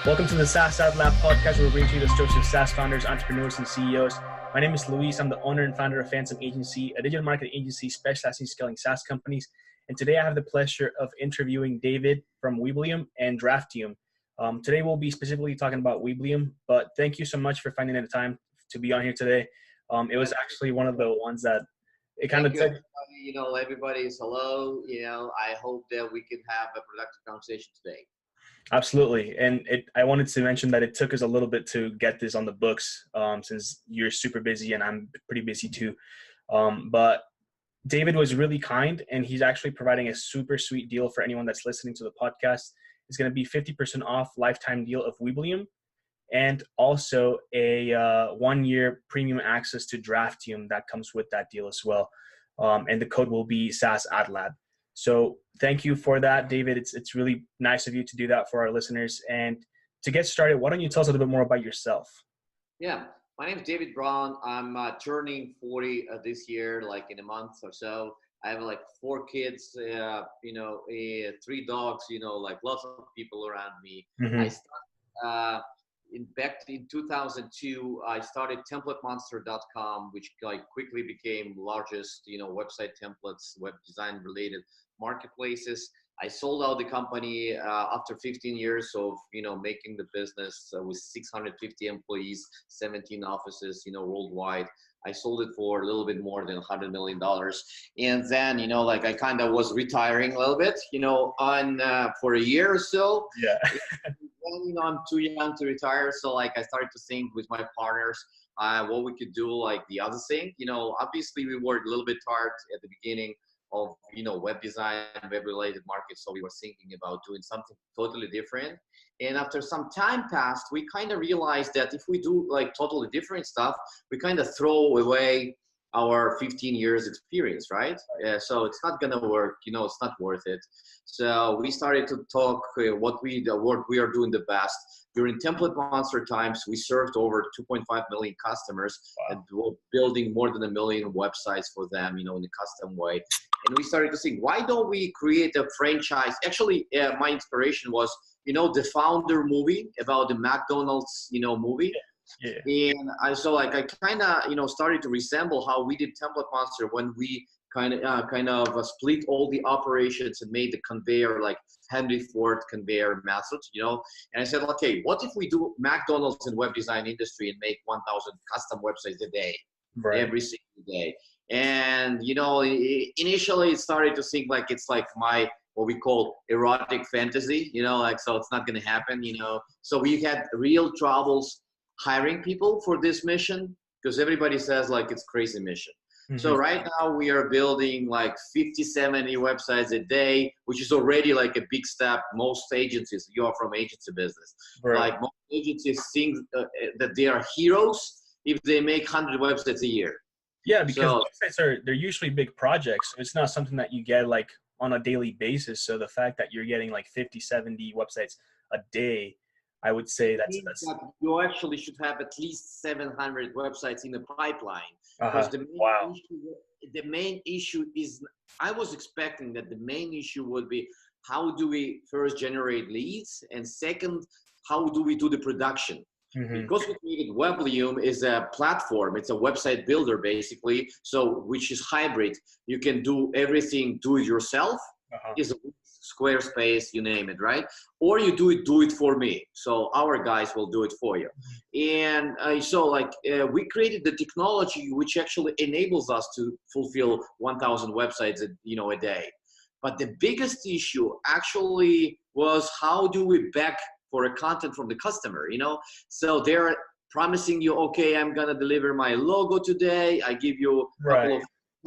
Welcome to the SaaS AdLab podcast, where we bring to you the stories of SaaS founders, entrepreneurs, and CEOs. My name is Luis. I'm the owner and founder of Fantôm Agency, a digital marketing agency specializing in scaling SaaS companies. And today I have the pleasure of interviewing David from Weblium and Draftium. Today we'll be specifically talking about Weblium, but thank you so much for finding the time to be on here today. It was actually one of the ones that it kind of took. Everybody's hello. I hope that we can have a productive conversation today. Absolutely. And I wanted to mention that it took us a little bit to get this on the books, since you're super busy and I'm pretty busy too. But David was really kind, and he's actually providing a super sweet deal for anyone that's listening to the podcast. It's going to be 50% off lifetime deal of Weblium, and also a 1-year premium access to Draftium that comes with that deal as well. And the code will be SaaS AdLab. So thank you for that, David. It's really nice of you to do that for our listeners. And to get started, why don't you tell us a little bit more about yourself? Yeah, my name is David Braun. I'm turning 40 this year, like in a month or so. I have like 4 kids, 3 dogs, like lots of people around me. Mm-hmm. I started back in 2002. I started TemplateMonster.com, which quickly became largest, website templates, web design related marketplaces. I sold out the company after 15 years of making the business with 650 employees, 17 offices worldwide. I sold it for a little bit more than $100 million. And then I kind of was retiring a little bit for a year or so. Yeah. Well, I'm too young to retire, so I started to think with my partners what we could do, the other thing. Obviously we were a little bit tired at the beginning of web design, web related markets, so we were thinking about doing something totally different. And after some time passed, we kind of realized that if we do totally different stuff, we kind of throw away our 15 years experience, right? So it's not gonna work, it's not worth it. So we started to talk what we are doing the best. During Template Monster times, we served over 2.5 million customers. Wow. And we're building more than 1 million websites for them, in a custom way. And we started to think, why don't we create a franchise? Actually, my inspiration was, the Founder movie about the McDonald's, movie. Yeah. And I kind of, started to resemble how we did Template Monster when we kind of split all the operations and made the conveyor like Henry Ford conveyor method, And I said, okay, what if we do McDonald's in web design industry and make 1,000 custom websites a day, Right. every single day? And, initially it started to think it's my, what we call erotic fantasy, so it's not going to happen, So we had real troubles hiring people for this mission because everybody says it's crazy mission. Mm-hmm. So right now we are building 50, 70 websites a day, which is already a big step. Most agencies, you are from agency business, Right. most agencies think that they are heroes if they make 100 websites a year. Yeah, because websites they're usually big projects. So it's not something that you get on a daily basis. So the fact that you're getting 50, 70 websites a day, I would say that's you actually should have at least 700 websites in the pipeline. Uh-huh. Because the main issue is, I was expecting that the main issue would be, how do we first generate leads, and second, how do we do the production? Mm-hmm. Because we created Weblium is a platform, it's a website builder basically, so which is hybrid. You can do everything, do it yourself, is Squarespace, you name it, right? Or you do it for me. So our guys will do it for you. And we created the technology which actually enables us to fulfill 1,000 websites, a day. But the biggest issue actually was, how do we beg for a content from the customer, So they're promising you, okay, I'm gonna deliver my logo today. I give you a couple of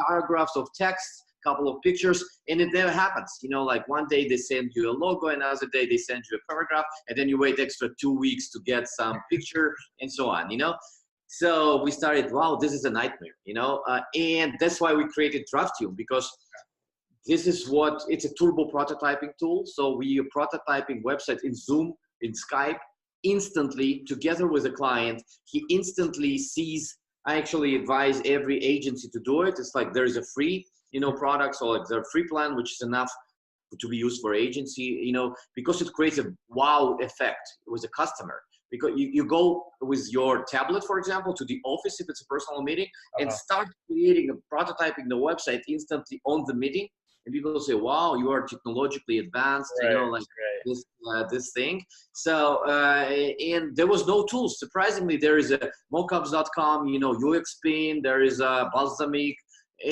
paragraphs of text, couple of pictures, and it never happens. One day they send you a logo, another day they send you a paragraph, and then you wait extra 2 weeks to get some picture and so on, So we started, wow, this is a nightmare, and that's why we created Draftium, because it's a turbo prototyping tool. So we are prototyping websites in Zoom, in Skype, instantly together with a client. He instantly sees. I actually advise every agency to do it. It's there is a free, product, so there's a free plan, which is enough to be used for agency, you know, because it creates a wow effect with the customer. Because you go with your tablet, for example, to the office if it's a personal meeting, and start creating and prototyping the website instantly on the meeting, and people say, "Wow, you are technologically advanced," you know, like this thing. So and there was no tools. Surprisingly, there is a mockups.com, you know, UXPin, there is a Balsamiq,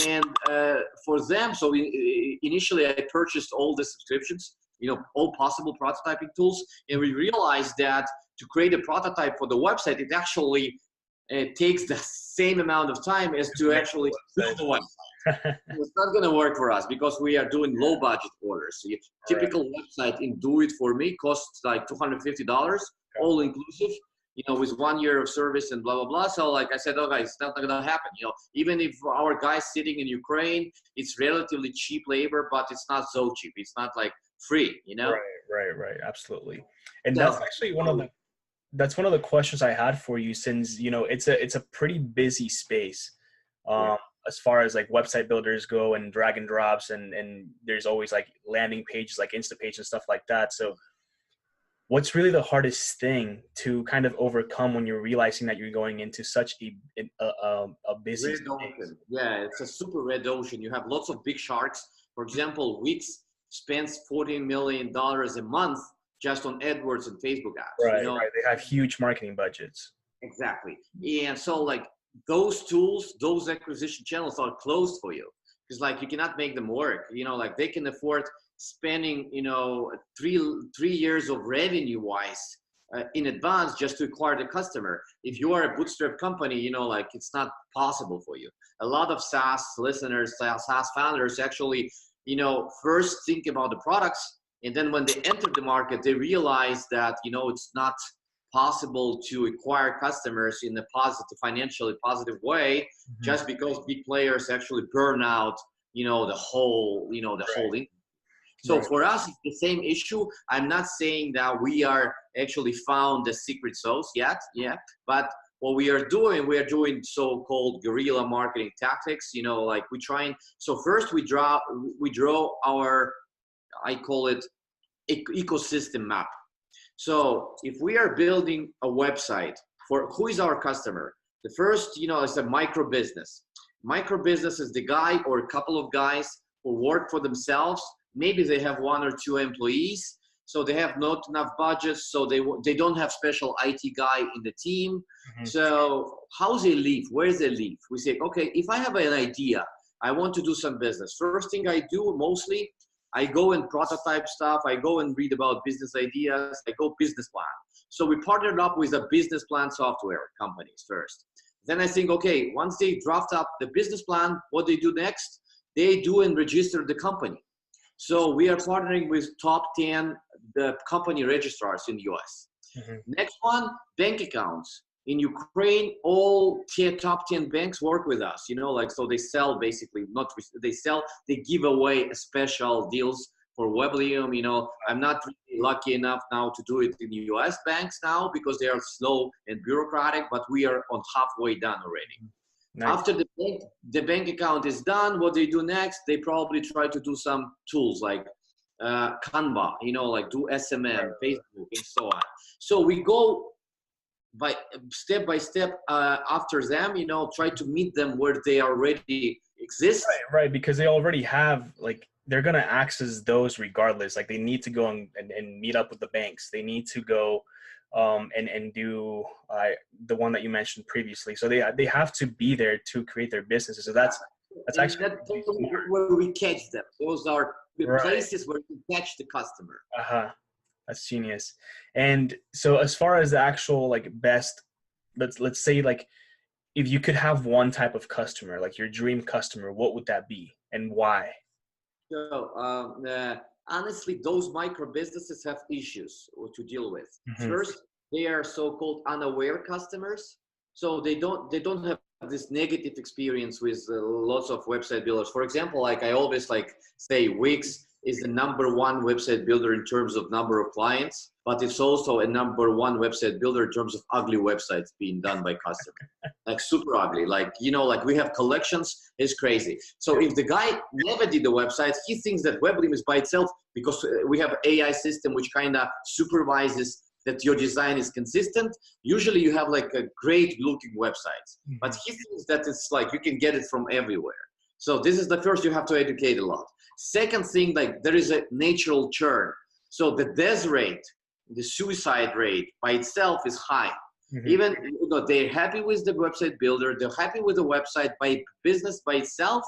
and for them. So initially, I purchased all the subscriptions, you know, all possible prototyping tools, and we realized that to create a prototype for the website, it actually takes the same amount of time as to actually build the website. It's not going to work for us because we are doing low budget orders. So typical website in Do It For Me costs like $250, all inclusive, you know, with 1 year of service and blah, blah, blah. So like I said, okay, it's not going to happen. You know, even if our guy's sitting in Ukraine, it's relatively cheap labor, but it's not so cheap. It's not like free, you know? Right. Absolutely. And that's actually that's one of the questions I had for you, since, you know, it's a pretty busy space as far as like website builders go, and drag and drops, and there's always like landing pages like Instapage and stuff like that. So what's really the hardest thing to kind of overcome when you're realizing that you're going into such a busy red ocean? Yeah, it's a super red ocean. You have lots of big sharks. For example, Wix spends $14 million a month just on AdWords and Facebook ads. Right, you know? right. They have huge marketing budgets. Exactly. And so like those tools, those acquisition channels are closed for you, because like you cannot make them work. You know, like they can afford spending, you know, three years of revenue wise in advance just to acquire the customer. If you are a bootstrap company, you know, like it's not possible for you. A lot of SaaS listeners, SaaS founders actually, you know, first think about the products, and then when they enter the market, they realize that, you know, it's not possible to acquire customers in a positive, financially positive way, just because big players actually burn out, you know, the whole, you know, the whole thing. So for us, it's the same issue. I'm not saying that we are actually found the secret sauce yet, but what we are doing so-called guerrilla marketing tactics, you know, like so first we draw our, I call it ecosystem map. So if we are building a website for who is our customer, the first, you know, is a micro business. Micro business is the guy or a couple of guys who work for themselves. Maybe they have 1 or 2 employees, so they have not enough budgets, so they don't have special IT guy in the team. So how they live? Where they live? We say, okay, if I have an idea, I want to do some business. First thing I do mostly, I go and prototype stuff. I go and read about business ideas. I go business plan. So we partnered up with a business plan software companies first. Then I think, okay, once they draft up the business plan, what they do next? They do and register the company. So we are partnering with top 10 the company registrars in the US. Next one, bank accounts. In Ukraine, all top 10 banks work with us, you know, like, so they sell basically, they give away special deals for Weblium. You know, I'm not really lucky enough now to do it in the US banks now because they are slow and bureaucratic, but we are on halfway done already. Nice. After the bank account is done, what they do next, they probably try to do some tools like Canva, you know, like do SMM, Facebook, and so on. So we go by step after them, you know, try to meet them where they already exist. Right, because they already have, like, they're going to access those regardless. Like, they need to go and meet up with the banks. They need to go and do the one that you mentioned previously. So they have to be there to create their businesses. So that's actually where we catch them. Those are the places where we catch the customer. That's genius. And so as far as the actual, like, best, let's say, like, if you could have one type of customer, like your dream customer, what would that be and why? So honestly, those micro businesses have issues to deal with. First, they are so-called unaware customers. So they don't have this negative experience with lots of website builders. For example, like I always say Wix is the #1 website builder in terms of number of clients. but it's also a #1 website builder in terms of ugly websites being done by customers. Like super ugly. Like, you know, like we have collections, it's crazy. So if the guy never did the website, he thinks that Weblium is by itself, because we have AI system which kind of supervises that your design is consistent. Usually you have like a great looking website, but he thinks that it's like you can get it from everywhere. So this is the first, you have to educate a lot. Second thing, like there is a natural churn. So the death rate, the suicide rate by itself is high. Even, you know, they're happy with the website builder, they're happy with the website, by business by itself,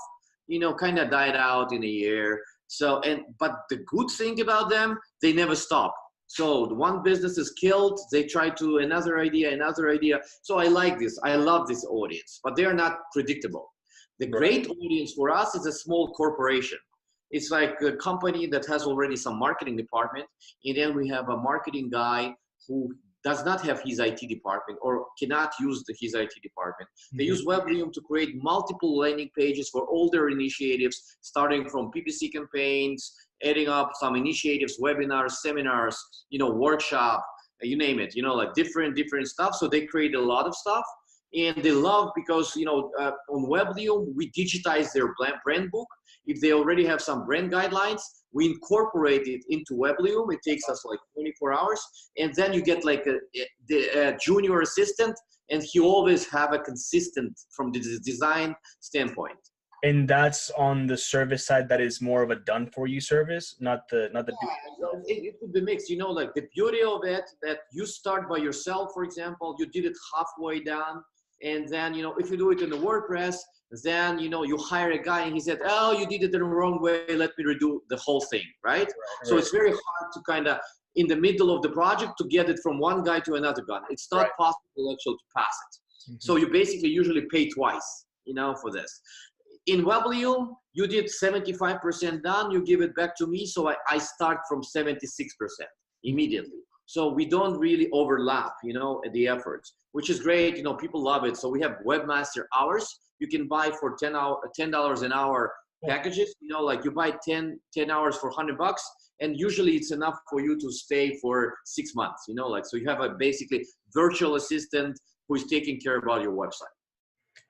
you know, kind of died out in a year. So, but the good thing about them, they never stop. So the one business is killed, they try to another idea. So I like this, I love this audience, but they are not predictable. The great audience for us is a small corporation. It's like a company that has already some marketing department, and then we have a marketing guy who does not have his IT department or cannot use his IT department. They use Weblium to create multiple landing pages for all their initiatives, starting from PPC campaigns, adding up some initiatives, webinars, seminars, you know, workshop, you name it, you know, like different stuff. So they create a lot of stuff, and they love, because, you know, on Weblium, we digitize their brand book. If they already have some brand guidelines, we incorporate it into Weblium. It takes us like 24 hours. And then you get like a junior assistant, and he always have a consistent from the design standpoint. And that's on the service side, that is more of a done for you service, not the it could be mixed, you know, like the beauty of it, that you start by yourself. For example, you did it halfway down, and then, you know, if you do it in the WordPress, then, you know, you hire a guy and he said, oh, you did it the wrong way, let me redo the whole thing, right? So it's very hard to kind of, in the middle of the project, to get it from one guy to another guy. It's not possible actually to pass it. So you basically usually pay twice, you know, for this. In Weblium, you did 75% done, you give it back to me, so I start from 76% immediately. So we don't really overlap, you know, the efforts, which is great. You know, people love it. So we have webmaster hours. You can buy for $10 an hour packages. You know, like you buy 10 hours for $100, and usually it's enough for you to stay for 6 months. You know, like, so you have a basically virtual assistant who is taking care about your website.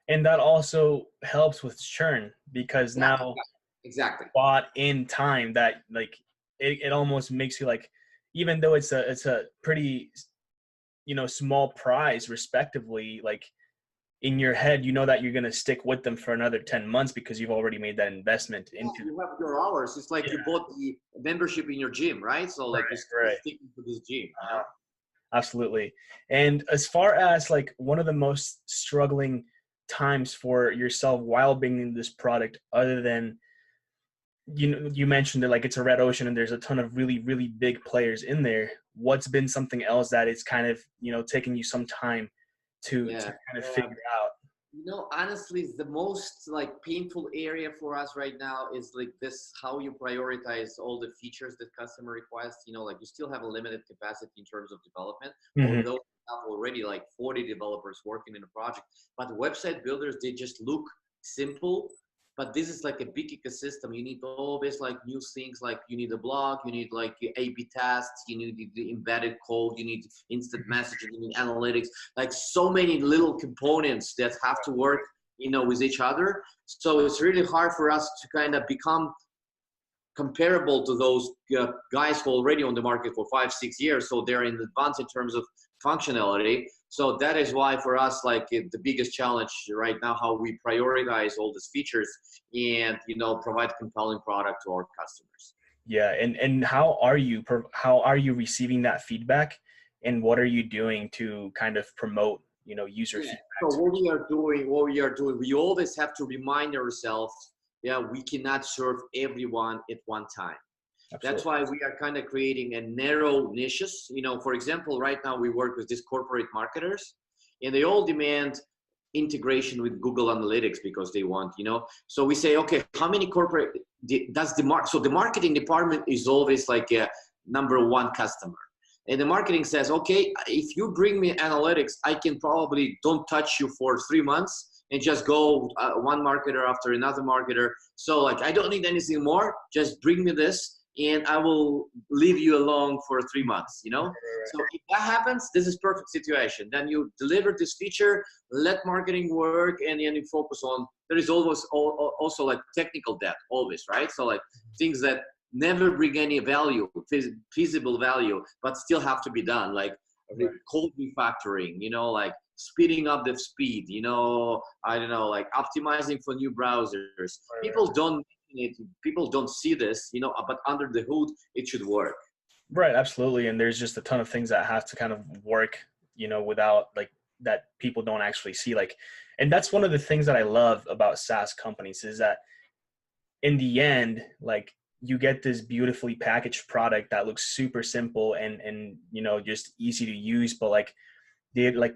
And that also helps with churn, because now bought in time, that like it almost makes you like, even though it's a pretty, you know, small prize respectively, like in your head, you know that you're going to stick with them for another 10 months because you've already made that investment into you have your hours. It's like you bought the membership in your gym, right? So like you're sticking to this gym, you know? Absolutely. And as far as like one of the most struggling times for yourself while being in this product, other than, you know, you mentioned that like it's a red ocean and there's a ton of really, really big players in there, what's been something else that is kind of, you know, taking you some time to kind of figure out? You know, honestly, the most like painful area for us right now is like this, how you prioritize all the features that customer requests. You know, like you still have a limited capacity in terms of development, although we have already like 40 developers working in a project. But website builders, they just look simple, but this is like a big ecosystem. You need always like new things, like you need a blog, you need like A/B tests, you need the embedded code, you need instant messaging, you need analytics, like so many little components that have to work, you know, with each other. So it's really hard for us to kind of become comparable to those guys who are already on the market for 5-6 years. So they're in advance in terms of functionality. So that is why for us, like the biggest challenge right now, how we prioritize all these features and, you know, provide compelling product to our customers. Yeah. And how are you receiving that feedback, and what are you doing to kind of promote, you know, user feedback? So what we are doing, we always have to remind ourselves, we cannot serve everyone at one time. Absolutely. That's why we are kind of creating a narrow niches. You know, for example, right now we work with these corporate marketers, and they all demand integration with Google Analytics because they want, you know, so we say, okay, how many corporate does so the marketing department is always like a #1 customer. And the marketing says, okay, if you bring me analytics, I can probably don't touch you for 3 months and just go one marketer after another marketer. So like, I don't need anything more, just bring me this. and I will leave you alone for 3 months, you know? Right. So if that happens, this is perfect situation. Then you deliver this feature, let marketing work, and then you focus on, there is always also like technical debt, always, right? So like things that never bring any value, feasible value, but still have to be done, like code refactoring, you know, like speeding up the speed, you know, I don't know, like optimizing for new browsers. People don't people don't see this, you know, but under the hood, it should work. Right, absolutely. And there's just a ton of things that have to kind of work, you know, without like that people don't actually see. Like, and that's one of the things that I love about SaaS companies is that in the end, like you get this beautifully packaged product that looks super simple and you know, just easy to use, but like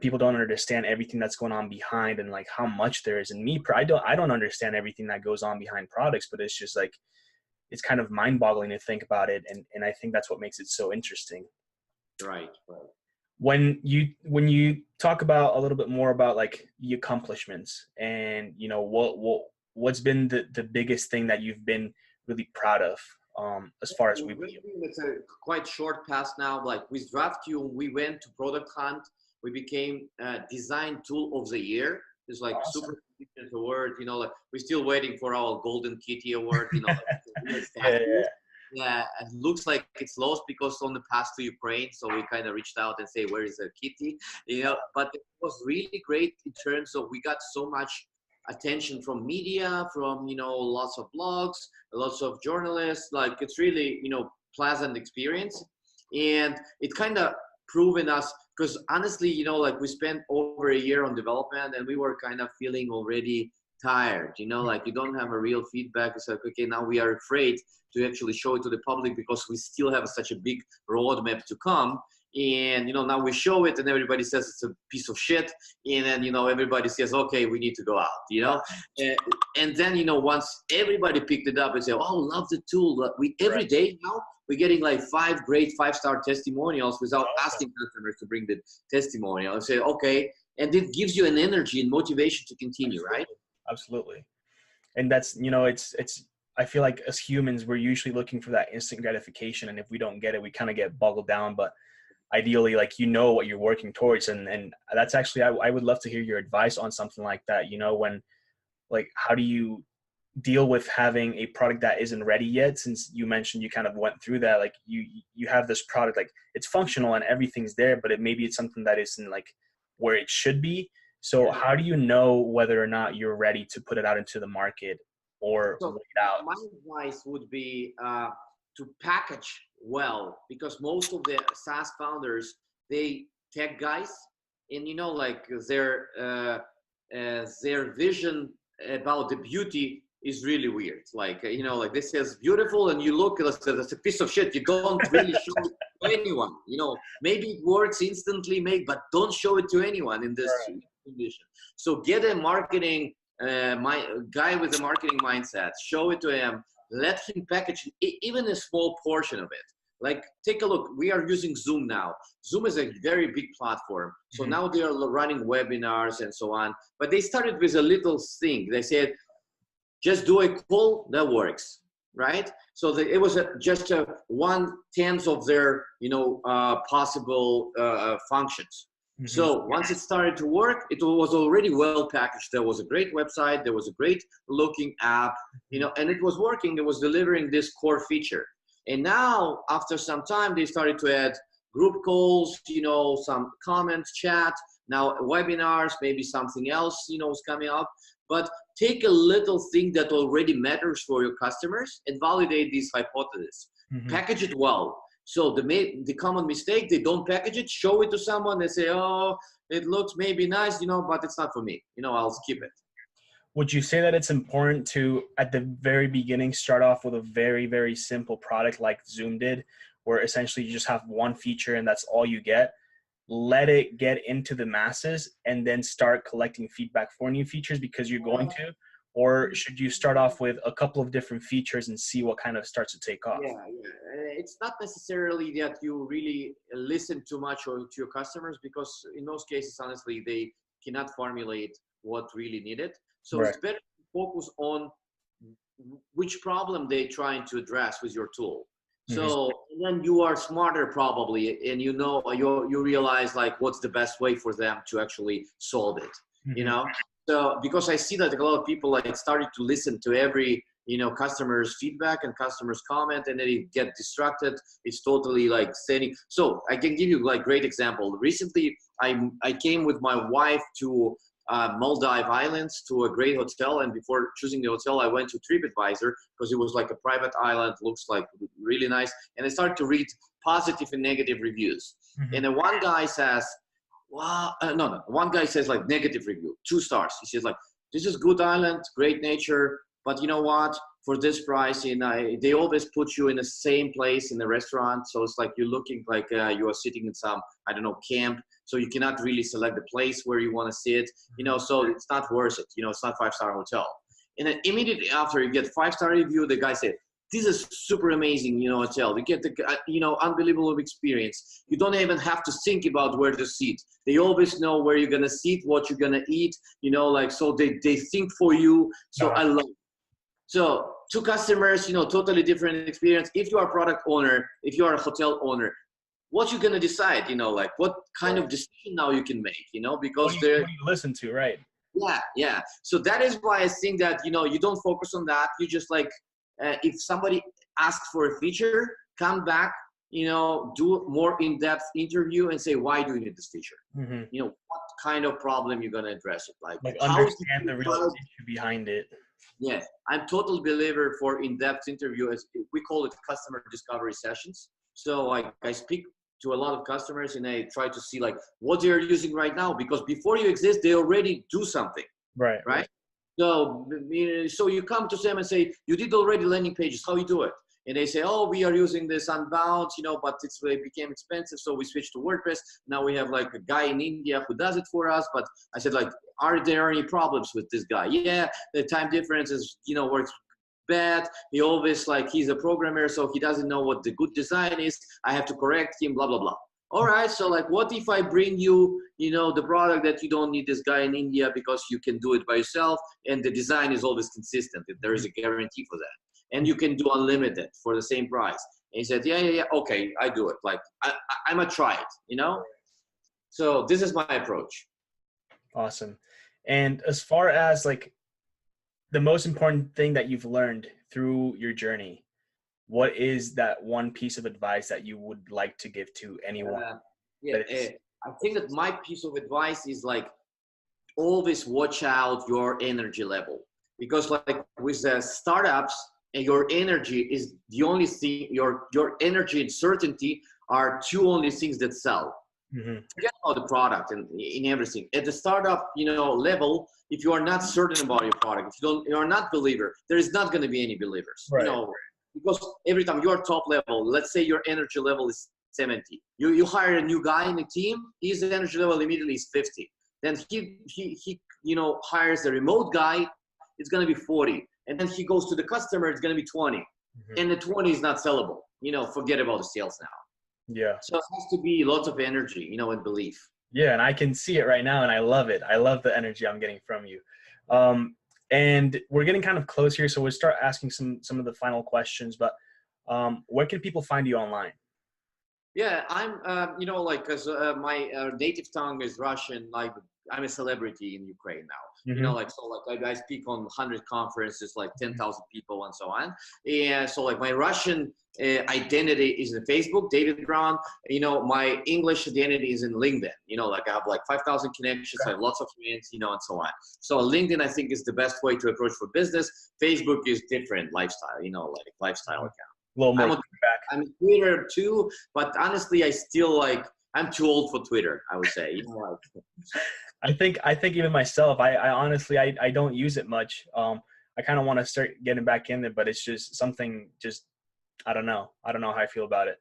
people don't understand everything that's going on behind and like how much there is. And I don't understand everything that goes on behind products, but it's just like, it's kind of mind boggling to think about it. And I think that's what makes it so interesting. Right. When you talk about a little bit more about like the accomplishments and, you know, what's been the biggest thing that you've been really proud of, as far as Weblium? It's a quite short path now. Like with DraftU, we went to Product Hunt. We became Design Tool of the Year. It's like Awesome. super award. You know, like we're still waiting for our Golden Kitty award. You know, like, yeah, it looks like it's lost because on the path to Ukraine. So we kind of reached out and say, where is the kitty? You know, but it was really great in terms of we got so much attention from media, from, you know, lots of blogs, lots of journalists. Like it's really, you know, pleasant experience. And it kind of proven us, because honestly, you know, like we spent over a year on development and we were kind of feeling already tired, you know, like you don't have a real feedback. It's like, okay, now we are afraid to actually show it to the public because we still have such a big roadmap to come. And, you know, now we show it and everybody says it's a piece of shit. And then, you know, everybody says, okay, we need to go out, you know? And then, you know, once everybody picked it up and said, oh, love the tool. Every day now, we're getting like 5 great 5-star testimonials without asking customers to bring the testimonial and say, okay. And it gives you an energy and motivation to continue, right? Absolutely. And that's, you know, I feel like as humans, we're usually looking for that instant gratification. And if we don't get it, we kind of get boggled down. But ideally, like, you know what you're working towards. And that's actually, I would love to hear your advice on something like that. You know, when, like, how do you deal with having a product that isn't ready yet? Since you mentioned you kind of went through that, like you have this product, like it's functional and everything's there, but maybe it's something that isn't like where it should be. So how do you know whether or not you're ready to put it out into the market or wait out? My advice would be to package well, because most of the SaaS founders, they tech guys, and you know, like their vision about the beauty is really weird. Like, you know, like this is beautiful, and you look, that's a piece of shit. You don't really show it to anyone. You know, maybe it works instantly, but don't show it to anyone in this condition. So get a marketing my guy with a marketing mindset, show it to him, let him package even a small portion of it. Like, take a look, we are using Zoom now. Zoom is a very big platform. So now they are running webinars and so on, but they started with a little thing. They said, just do a call that works, right? So it was just a 1/10 of their, you know, possible functions. So once it started to work, it was already well packaged. There was a great website, there was a great looking app, you know, and it was working. It was delivering this core feature. And now, after some time, they started to add group calls, you know, some comments, chat, now webinars, maybe something else, you know, is coming up. But take a little thing that already matters for your customers and validate these hypotheses. Package it well. So the common mistake, they don't package it, show it to someone, they say, oh, it looks maybe nice, you know, but it's not for me. You know, I'll skip it. Would you say that it's important to, at the very beginning, start off with a very, very simple product like Zoom did, where essentially you just have one feature and that's all you get? Let it get into the masses and then start collecting feedback for new features because you're going to? Or should you start off with a couple of different features and see what kind of starts to take off? Yeah. It's not necessarily that you really listen too much to your customers, because in most cases, honestly, they cannot formulate what really needed. So it's better to focus on which problem they're trying to address with your tool. So then you are smarter probably, and you realize like what's the best way for them to actually solve it. You know, so because I see that a lot of people like started to listen to every customers feedback and customers comment, and then it get distracted. It's totally like setting. So I can give you like great example. Recently I came with my wife to Maldive Islands to a great hotel, and before choosing the hotel I went to TripAdvisor because it was like a private island, looks like really nice, and I started to read positive and negative reviews. And then one guy says, wow, one guy says like negative review, 2 stars. He says like, this is good island, great nature, but you know what, for this price, they always put you in the same place in the restaurant, so it's like you're looking like you are sitting in some, I don't know, camp, so you cannot really select the place where you want to sit, so it's not worth it, it's not 5-star hotel. And then immediately after you get 5-star review, the guy said, this is super amazing, hotel. You get the, unbelievable experience. You don't even have to think about where to sit. They always know where you're going to sit, what you're going to eat, so they think for you. So I love it. So 2 customers, totally different experience. If you are a product owner, if you are a hotel owner, what you're going to decide, like what kind of decision now you can make, because what do you listen to, right? Yeah. So that is why I think that, you don't focus on that. You just like, if somebody asks for a feature, come back, do more in-depth interview and say, why do you need this feature? What kind of problem you're going to address it? Like understand the real issue behind it. Yeah, I'm total believer for in-depth interview. As we call it customer discovery sessions. So like I speak to a lot of customers and I try to see like what they're using right now, because before you exist, they already do something. Right. So you come to them and say, you did already landing pages, how you do it? And they say, oh, we are using this Unbound, but it became expensive, so we switched to WordPress. Now we have like a guy in India who does it for us. But I said, like, are there any problems with this guy? Yeah, the time difference is, works bad. He always he's a programmer, so he doesn't know what the good design is. I have to correct him, blah, blah, blah. All right, so like, what if I bring you, the product that you don't need this guy in India because you can do it by yourself, and the design is always consistent. There is a guarantee for that. And you can do unlimited for the same price. And he said, yeah, okay, I do it. Like, I'm gonna try it, So this is my approach. Awesome. And as far as like the most important thing that you've learned through your journey, what is that one piece of advice that you would like to give to anyone? I think that my piece of advice is like, always watch out your energy level, because like with the startups, and your energy is the only thing, your energy and certainty are 2 only things that sell. Forget about the product and in everything. At the startup, level, if you are not certain about your product, if you are not believer, there is not going to be any believers. Right. Because every time you're top level, let's say your energy level is 70. You hire a new guy in the team, his energy level immediately is 50. Then he hires a remote guy, it's going to be 40. And then he goes to the customer, it's going to be 20. And the 20 is not sellable. Forget about the sales now. Yeah. So it has to be lots of energy, and belief. Yeah, and I can see it right now, and I love it. I love the energy I'm getting from you. And we're getting kind of close here, so we'll start asking some of the final questions. But where can people find you online? Yeah, I'm, because my native tongue is Russian, like I'm a celebrity in Ukraine now. I speak on 100 conferences, like 10,000 people and so on. And so like my Russian identity is in Facebook, David Braun. My English identity is in LinkedIn. I have like 5,000 connections, I have lots of friends, and so on. So LinkedIn, I think, is the best way to approach for business. Facebook is different lifestyle, like lifestyle account. A little more I'm on Twitter too, but honestly, I still I'm too old for Twitter, I would say. I think even myself, I honestly, I don't use it much. I kind of want to start getting back in there, but it's just something I don't know how I feel about it.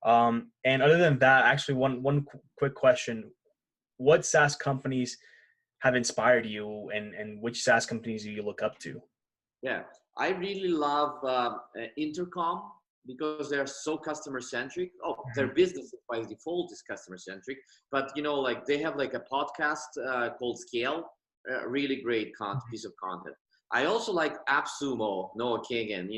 And other than that, actually one quick question, what SaaS companies have inspired you, and which SaaS companies do you look up to? Yeah, I really love Intercom, because they're so customer centric. Their business by default is customer centric, but they have like a podcast called Scale, really great piece of content. I also like AppSumo, Noah Kagan,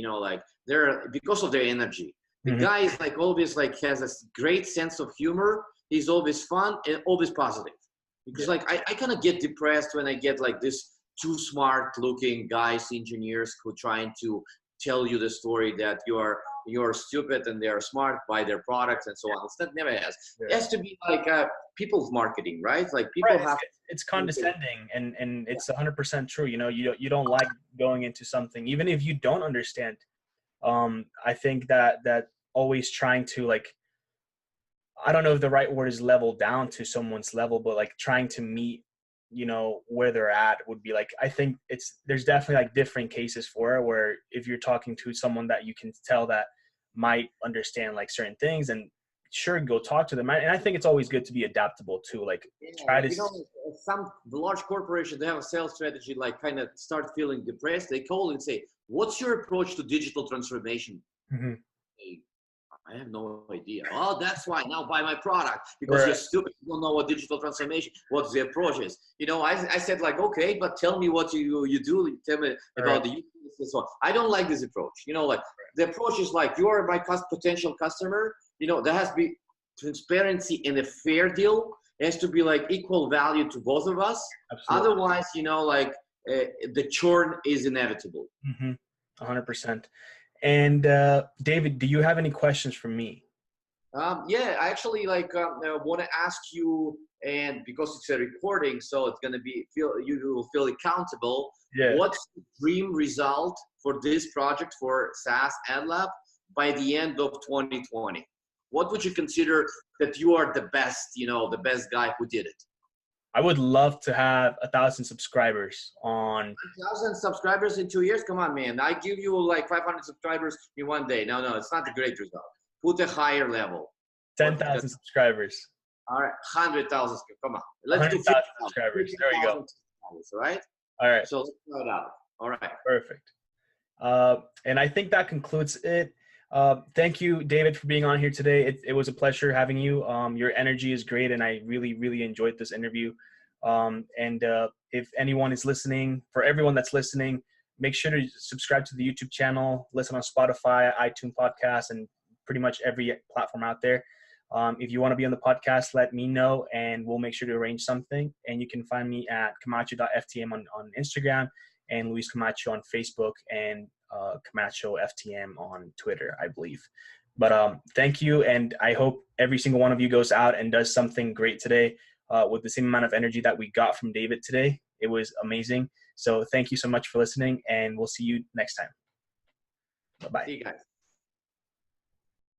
they're, because of their energy. The guy is like always like has a great sense of humor. He's always fun and always positive. Because like I kind of get depressed when I get like this too smart looking guys, engineers who trying to tell you the story that you're stupid and they are smart, buy their products and so on. It's not never has. It has to be like people's marketing, right? Like people have. It's condescending, and it's 100% true. You know, you don't like going into something even if you don't understand. I think that always trying to like, I don't know if the right word is level down to someone's level, but like trying to meet, you know, where they're at would be like, I think there's definitely like different cases for it, where if you're talking to someone that you can tell that might understand like certain things, and sure, go talk to them. And I think it's always good to be adaptable too. Like try to, you know, some large corporations, they have a sales strategy, like kind of start feeling depressed. They call and say, what's your approach to digital transformation? I have no idea. Oh, that's why now buy my product, because you're stupid. You don't know what digital transformation, what the approach is. You know, I said like, okay, but tell me what you do. Tell me about the use case and so on. I don't like this approach. You know, like the approach is like, you are my potential customer. You know, there has to be transparency in a fair deal. It has to be like equal value to both of us. Absolutely. Otherwise, you know, like the churn is inevitable. 100%. And David, do you have any questions for me? Yeah, I actually like want to ask you, and because it's a recording, so it's gonna be you will feel accountable. Yeah. What's the dream result for this project for SaaS AdLab by the end of 2020? What would you consider that you are the best, you know, the best guy who did it? I would love to have 1,000 subscribers on. 1,000 subscribers in 2 years? Come on, man. I give you like 500 subscribers in one day. No, it's not a great result. Put a higher level. 10,000 subscribers. All right, 100,000. Come on. Let's do 100,000 subscribers. There you go. All right? All right. So let's try it out. All right. Perfect. And I think that concludes it. Thank you, David, for being on here today. It was a pleasure having you. Your energy is great, and I really, really enjoyed this interview. And if anyone is listening, for everyone that's listening, make sure to subscribe to the YouTube channel, listen on Spotify, iTunes podcasts, and pretty much every platform out there. If you want to be on the podcast, let me know, and we'll make sure to arrange something. And you can find me at camacho.ftm on Instagram, and Luis Camacho on Facebook, and Camacho FTM on Twitter, I believe. But thank you, and I hope every single one of you goes out and does something great today with the same amount of energy that we got from David today. It was amazing. So thank you so much for listening, and we'll see you next time. Bye-bye. See you guys.